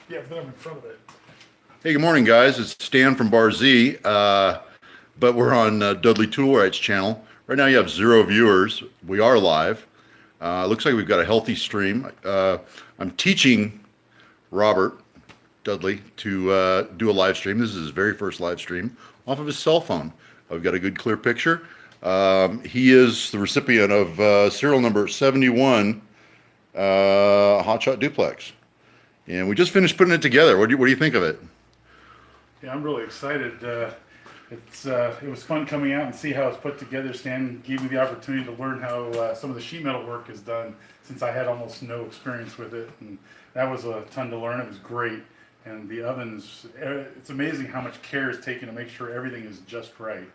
Yeah, then I'm in front of it. Hey, good morning, guys. It's Stan from BARZ, but we're on Dudley Toolright's channel. Right now you have 0 viewers. We are live. Looks like we've got a healthy stream. I'm teaching Robert Dudley to do a live stream. This is his very first live stream off of his cell phone. I've got a good clear picture. He is the recipient of serial number 71 Hotshot Duplex. And we just finished putting it together. What do you think of it? Yeah, I'm really excited. It was fun coming out and see how it's put together. Stan gave me the opportunity to learn how some of the sheet metal work is done, since I had almost no experience with it, and that was a ton to learn. It was great, and the ovens. It's amazing how much care is taken to make sure everything is just right.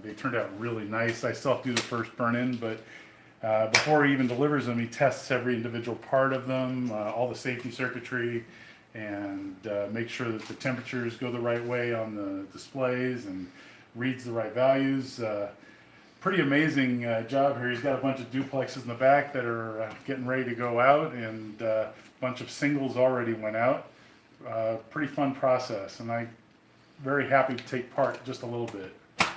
They turned out really nice. I still have to do the first burn-in, but before he even delivers them, he tests every individual part of them, all the safety circuitry, and make sure that the temperatures go the right way on the displays and reads the right values. Pretty amazing job here. He's got a bunch of duplexes in the back that are getting ready to go out, and a bunch of singles already went out. Pretty fun process, and I'm very happy to take part just a little bit.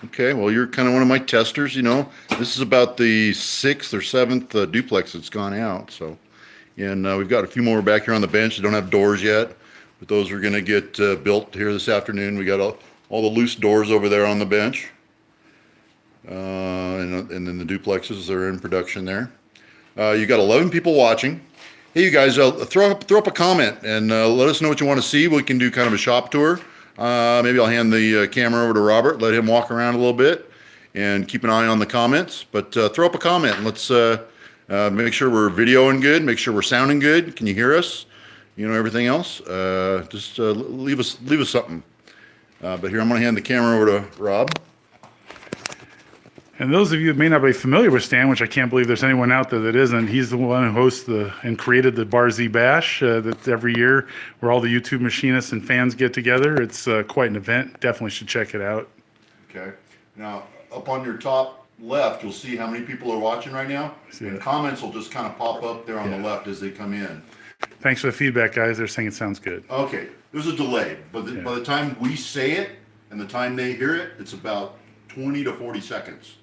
Okay, well, you're kind of one of my testers, you know. This is about the 6th or 7th duplex that's gone out, so. And we've got a few more back here on the bench that don't have doors yet, but those are going to get built here this afternoon. We got all the loose doors over there on the bench. And then the duplexes are in production there. You got 11 people watching. Hey, you guys, throw up a comment and let us know what you want to see. We can do kind of a shop tour. Maybe I'll hand the camera over to Robert, let him walk around a little bit, and keep an eye on the comments. But throw up a comment and let's make sure we're videoing good, make sure we're sounding good. Can you hear us? You know, everything else. Just leave us something. But here, I'm going to hand the camera over to Rob. And those of you that may not be familiar with Stan, which I can't believe there's anyone out there that isn't, he's the one who hosts and created the BARZ Bash that's every year, where all the YouTube machinists and fans get together. It's quite an event. Definitely should check it out. Okay. Now, up on your top left, you'll see how many people are watching right now. And comments will just kind of pop up there on the left as they come in. Thanks for the feedback, guys. They're saying it sounds good. Okay. There's a delay, but by the time we say it and the time they hear it, it's about 20 to 40 seconds.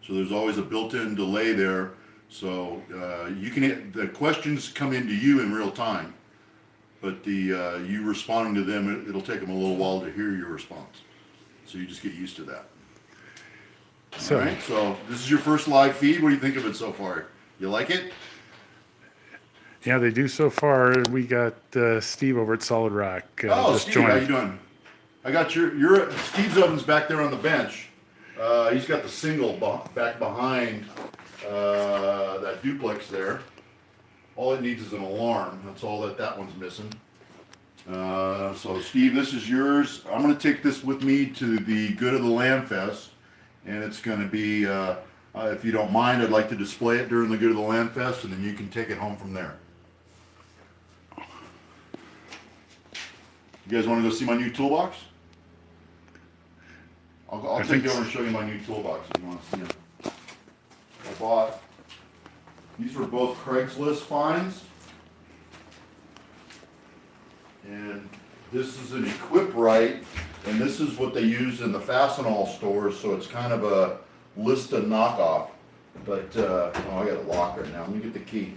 So there's always a built-in delay there. So the questions come into you in real time, but you responding to them, it'll take them a little while to hear your response. So you just get used to that. So, all right, so this is your first live feed. What do you think of it so far? You like it? yeah, they do so far. We got Steve over at Solid Rock. Just Steve, how you doing? I got Steve's oven's back there on the bench. He's got the single back behind that duplex there. All it needs is an alarm. That's all that one's missing. So Steve, this is yours. I'm going to take this with me to the Good of the Land Fest, and it's going to be, if you don't mind, I'd like to display it during the Good of the Land Fest, and then you can take it home from there. You guys want to go see my new toolbox? I'll take you over and show you my new toolbox if you want to see them. These were both Craigslist finds. And this is an Equip Right, and this is what they use in the Fastenal stores, so it's kind of a Lista knockoff. But, I got a lock right now. Let me get the key.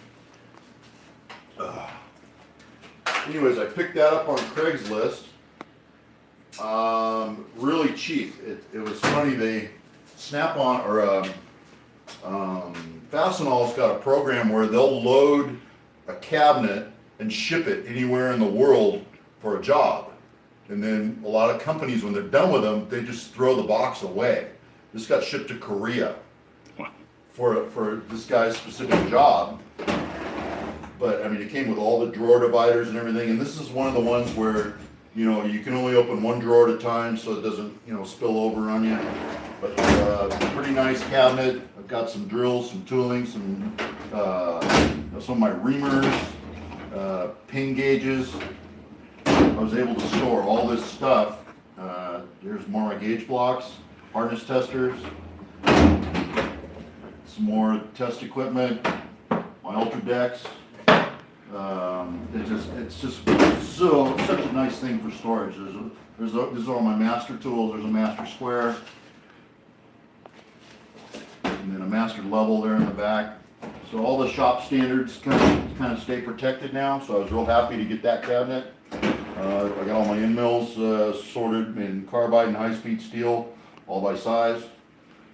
Anyways, I picked that up on Craigslist. Really cheap. It was funny, they Snap-on or Fastenal's got a program where they'll load a cabinet and ship it anywhere in the world for a job. And then a lot of companies, when they're done with them, they just throw the box away. This got shipped to Korea for this guy's specific job. But I mean, it came with all the drawer dividers and everything, and this is one of the ones where you can only open one drawer at a time so it doesn't, spill over on you. But pretty nice cabinet. I've got some drills, some tooling, some of my reamers, pin gauges. I was able to store all this stuff. Here's more of my gauge blocks, harness testers, some more test equipment, my Ultra Decks. It's just such a nice thing for storage. These are all my master tools. There's a master square, and then a master level there in the back. So all the shop standards kind of stay protected now. So I was real happy to get that cabinet. I got all my end mills sorted in carbide and high-speed steel, all by size.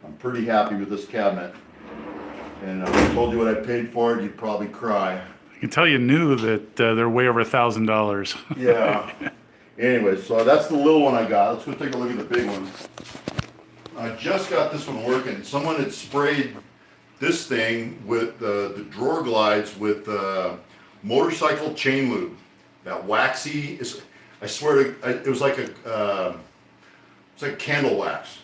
I'm pretty happy with this cabinet. And if I told you what I paid for it, you'd probably cry. I can tell you new that they're way over $1,000. Yeah. Anyway, so that's the little one I got. Let's go take a look at the big one. I just got this one working. Someone had sprayed this thing with the drawer glides with motorcycle chain lube. That waxy is, I swear to, it was like it's like candle wax.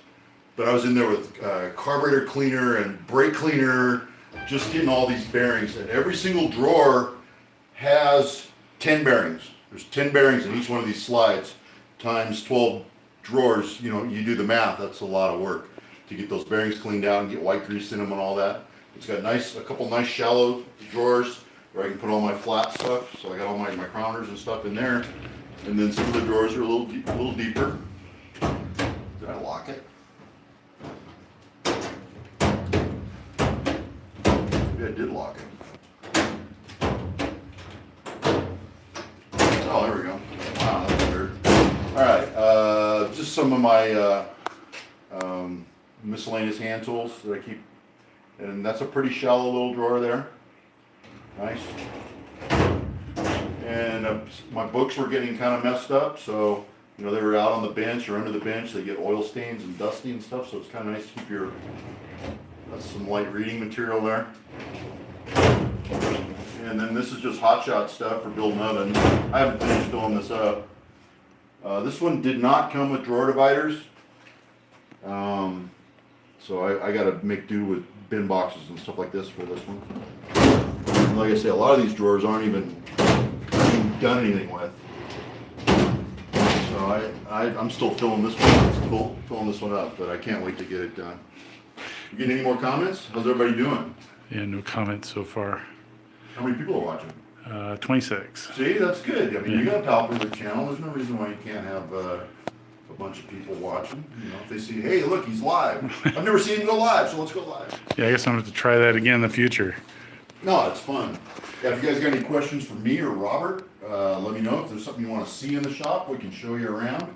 But I was in there with carburetor cleaner and brake cleaner, just getting all these bearings. And every single drawer has 10 bearings. There's 10 bearings in each one of these slides, times 12 drawers. You know, you do the math, that's a lot of work to get those bearings cleaned out and get white grease in them and all that. It's got a couple nice shallow drawers where I can put all my flat stuff. So I got all my micrometers and stuff in there. And then some of the drawers are a little deeper. Did I lock it? Maybe I did lock it. Oh, there we go. Wow, that's weird. All right, just some of my miscellaneous hand tools that I keep. And that's a pretty shallow little drawer there. Nice. And my books were getting kind of messed up, so you know they were out on the bench or under the bench. They get oil stains and dusty and stuff, so it's kind of nice to keep your. That's some light reading material there. And then this is just hot shot stuff for building ovens. I haven't finished filling this up. This one did not come with drawer dividers, so I got to make do with bin boxes and stuff like this for this one. And like I say, a lot of these drawers aren't even done anything with. So I'm still filling this one up, but I can't wait to get it done. You get any more comments? How's everybody doing? Yeah, no comments so far. How many people are watching? 26. See, that's good. I mean, you got a popular channel. There's no reason why you can't have a bunch of people watching. You know, if they see, hey, look, he's live. I've never seen him go live, so let's go live. Yeah, I guess I'm going to have to try that again in the future. No, it's fun. Yeah, if you guys got any questions for me or Robert, let me know. If there's something you want to see in the shop, we can show you around.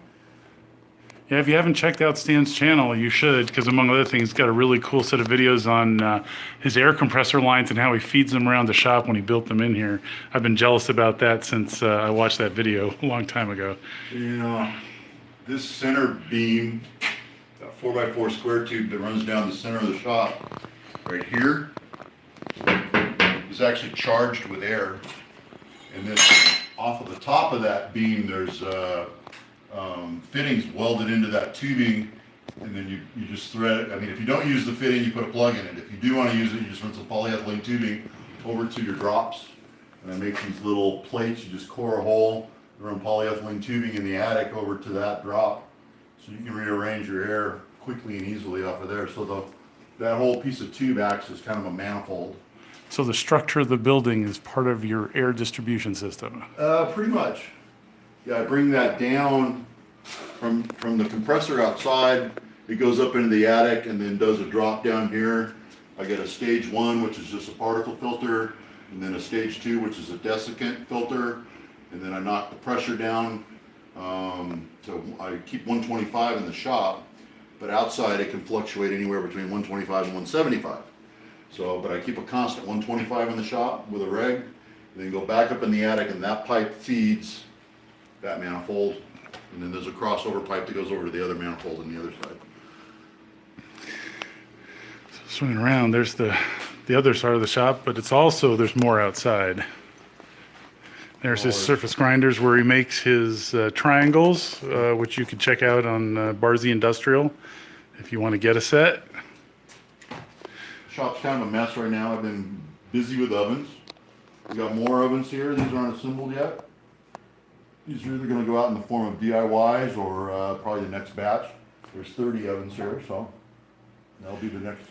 Yeah, if you haven't checked out Stan's channel, you should, because among other things, he's got a really cool set of videos on his air compressor lines and how he feeds them around the shop when he built them in here. I've been jealous about that since I watched that video a long time ago. You know, this center beam, that 4x4 square tube that runs down the center of the shop, right here, is actually charged with air. And then off of the top of that beam, there's fittings welded into that tubing, and then you just thread it. I mean, if you don't use the fitting, you put a plug in it. If you do want to use it, you just run some polyethylene tubing over to your drops, and I make these little plates. You just core a hole, run polyethylene tubing in the attic over to that drop, so you can rearrange your air quickly and easily off of there. So that whole piece of tube acts as kind of a manifold. So the structure of the building is part of your air distribution system? Pretty much. Yeah, I bring that down from the compressor outside. It goes up into the attic and then does a drop down here. I get a stage 1, which is just a particle filter, and then a stage 2, which is a desiccant filter, and then I knock the pressure down. So I keep 125 in the shop, but outside it can fluctuate anywhere between 125 and 175. So, but I keep a constant 125 in the shop with a reg, and then go back up in the attic, and that pipe feeds that manifold, and then there's a crossover pipe that goes over to the other manifold on the other side. So swinging around, there's the other side of the shop, but it's also, there's more outside. There's his surface grinders where he makes his triangles, which you can check out on BARZ Industrial if you want to get a set. Shop's kind of a mess right now. I've been busy with ovens. We got more ovens here. These aren't assembled yet. These are either going to go out in the form of DIYs or probably the next batch. There's 30 ovens here, so that'll be the next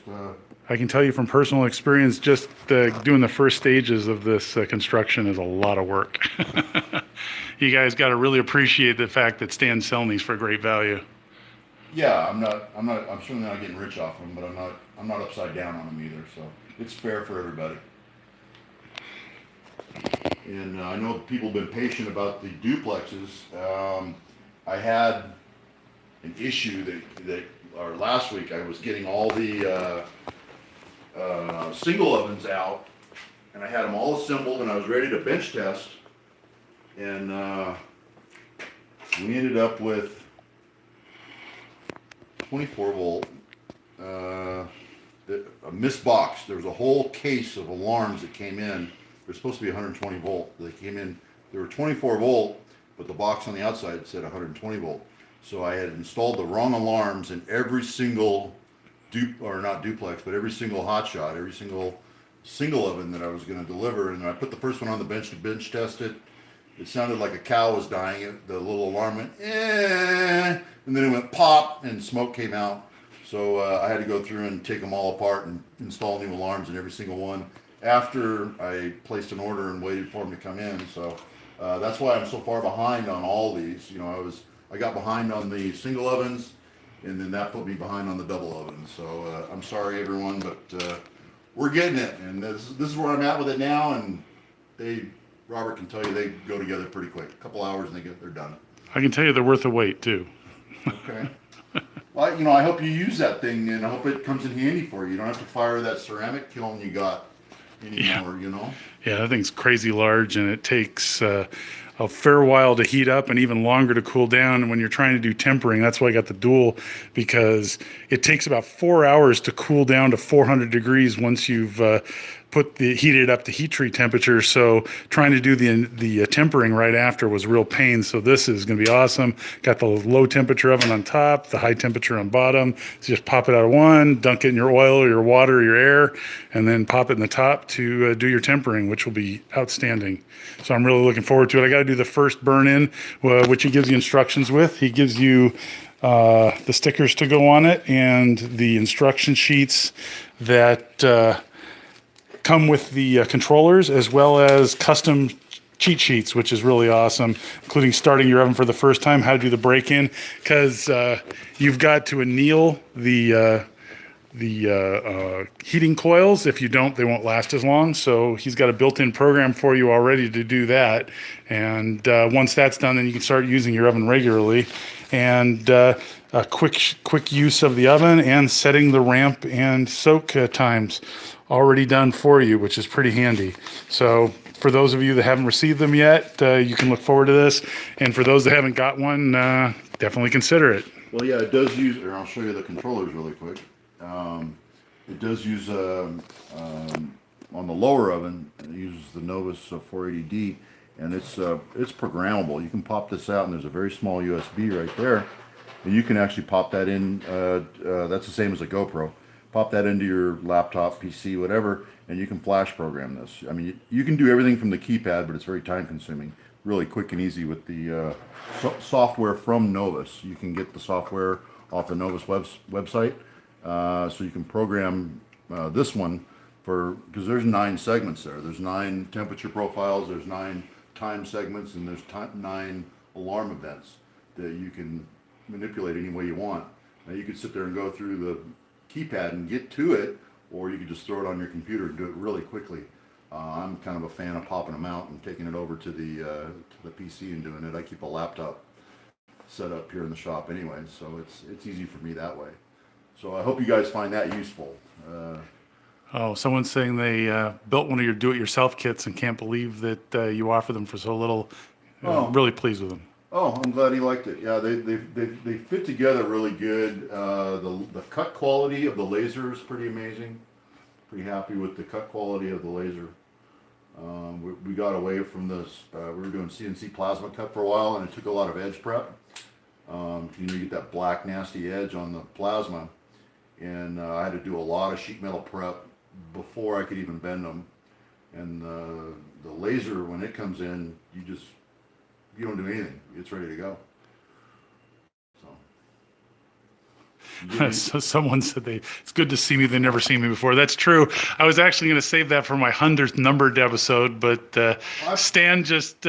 I can tell you from personal experience, just doing the first stages of this certainty is a lot of work. You guys got to really appreciate the fact that Stan's selling these for great value. Yeah, I'm certainly not getting rich off them, but I'm not upside down on them either. So it's fair for everybody. And I know people have been patient about the duplexes. I had an issue or last week I was getting all the single ovens out, and I had them all assembled, and I was ready to bench test, and we ended up with 24 volt, a missed box. There was a whole case of alarms that came in. They're supposed to be 120 volt. They came in, they were 24 volt, but the box on the outside said 120 volt. So I had installed the wrong alarms in every single not duplex, but every single hotshot, every single oven that I was going to deliver. And I put the first one on the bench to bench test it. It sounded like a cow was dying. The little alarm went, eh, and then it went pop, and smoke came out. So I had to go through and take them all apart and install new alarms in every single one after I placed an order and waited for them to come in. So that's why I'm so far behind on all these. You know, I got behind on the single ovens, and then that put me behind on the double ovens. So I'm sorry, everyone, but we're getting it, and this is where I'm at with it now. And Robert can tell you they go together pretty quick. A couple hours and they're done. I can tell you they're worth the wait too. Okay. Well, you know, I hope you use that thing, and I hope it comes in handy for you. You don't have to fire that ceramic kiln you got anymore, you know? Yeah, that thing's crazy large, and it takes a fair while to heat up and even longer to cool down. And when you're trying to do tempering, that's why I got the dual, because it takes about 4 hours to cool down to 400 degrees once you've heated up to heat treat temperature. So trying to do the tempering right after was real pain. So this is going to be awesome. Got the low temperature oven on top, the high temperature on bottom. So just pop it out of one, dunk it in your oil or your water or your air, and then pop it in the top to do your tempering, which will be outstanding. So I'm really looking forward to it. I got to do the first burn in, which he gives you instructions with. He gives you the stickers to go on it and the instruction sheets that come with the controllers, as well as custom cheat sheets, which is really awesome, including starting your oven for the first time, how to do the break-in, because you've got to anneal the heating coils. If you don't, they won't last as long. So he's got a built-in program for you already to do that. And once that's done, then you can start using your oven regularly. And a quick use of the oven and setting the ramp and soak times already done for you, which is pretty handy. So for those of you that haven't received them yet, you can look forward to this. And for those that haven't got one, definitely consider it. Well, yeah, it does use, or I'll show you the controllers really quick. It does use, on the lower oven, it uses the Novus 480D, and it's programmable. You can pop this out, and there's a very small USB right there, and you can actually pop that in. That's the same as a GoPro. Pop that into your laptop, PC, whatever, and you can flash program this. I mean, you can do everything from the keypad, but it's very time consuming. Really quick and easy with the software from Novus. You can get the software off the Novus website, so you can program this one because there's 9 segments there. There's 9 temperature profiles, there's 9 time segments, and there's 9 alarm events that you can manipulate any way you want. Now you could sit there and go through the keypad and get to it, or you could just throw it on your computer and do it really quickly. I'm kind of a fan of popping them out and taking it over to the PC and doing it. I keep a laptop set up here in the shop anyway, so it's easy for me that way. So I hope you guys find that useful. Someone's saying they built one of your do-it-yourself kits and can't believe that you offer them for so little. Really pleased with them. Oh, I'm glad he liked it. Yeah, they fit together really good. The cut quality of the laser is pretty amazing. Pretty happy with the cut quality of the laser. We got away from this. We were doing CNC plasma cut for a while, and it took a lot of edge prep. You get that black nasty edge on the plasma, and I had to do a lot of sheet metal prep before I could even bend them. And the laser, when it comes in, you don't do anything. It's ready to go. So. So someone said it's good to see me. They never seen me before. That's true. I was actually going to save that for my 100th numbered episode, but Stan just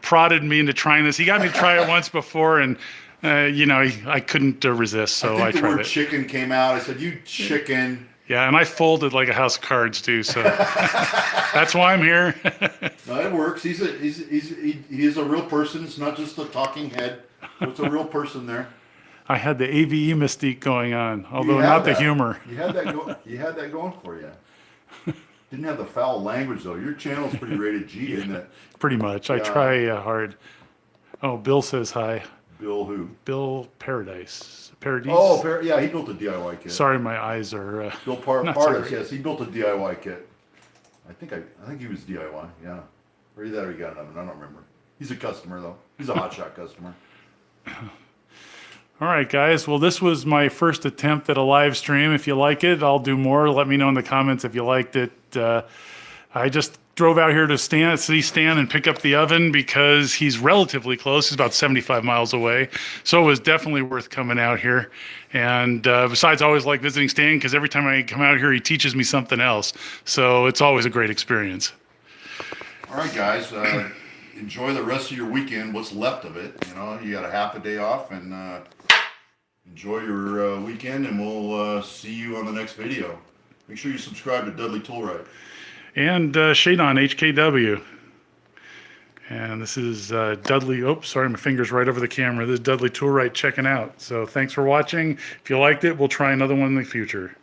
prodded me into trying this. He got me to try it once before, and I couldn't resist, so I think the tried word it. chicken came out. I said, "You chicken." Yeah, and I folded like a house of cards too, so that's why I'm here. No, it works. He is a real person. It's not just a talking head. It's a real person there. I had the AVE mystique going on, although had not the that. humor. You had that going for you. Didn't have the foul language though. Your channel's pretty rated G, isn't it? Pretty much. I try hard. Oh, Bill says hi. Bill who? Bill Paradise. Paradise? Oh, yeah, he built a DIY kit. Sorry, my eyes are. Bill not Pardis, so yes, he built a DIY kit. I think he was DIY, yeah. Or either he got another, I don't remember. He's a customer though. He's a hotshot customer. All right, guys. Well, this was my first attempt at a live stream. If you like it, I'll do more. Let me know in the comments if you liked it. I just drove out here to see Stan and pick up the oven because he's relatively close. He's about 75 miles away. So it was definitely worth coming out here. And besides, I always like visiting Stan because every time I come out here, he teaches me something else. So it's always a great experience. All right, guys. Enjoy the rest of your weekend, what's left of it. You got a half a day off, and enjoy your weekend, and we'll see you on the next video. Make sure you subscribe to Dudley Toolright. And Shadon HKW. And this is Dudley. Oops, sorry, my finger's right over the camera. This is Dudley Toolright checking out. So thanks for watching. If you liked it, we'll try another one in the future.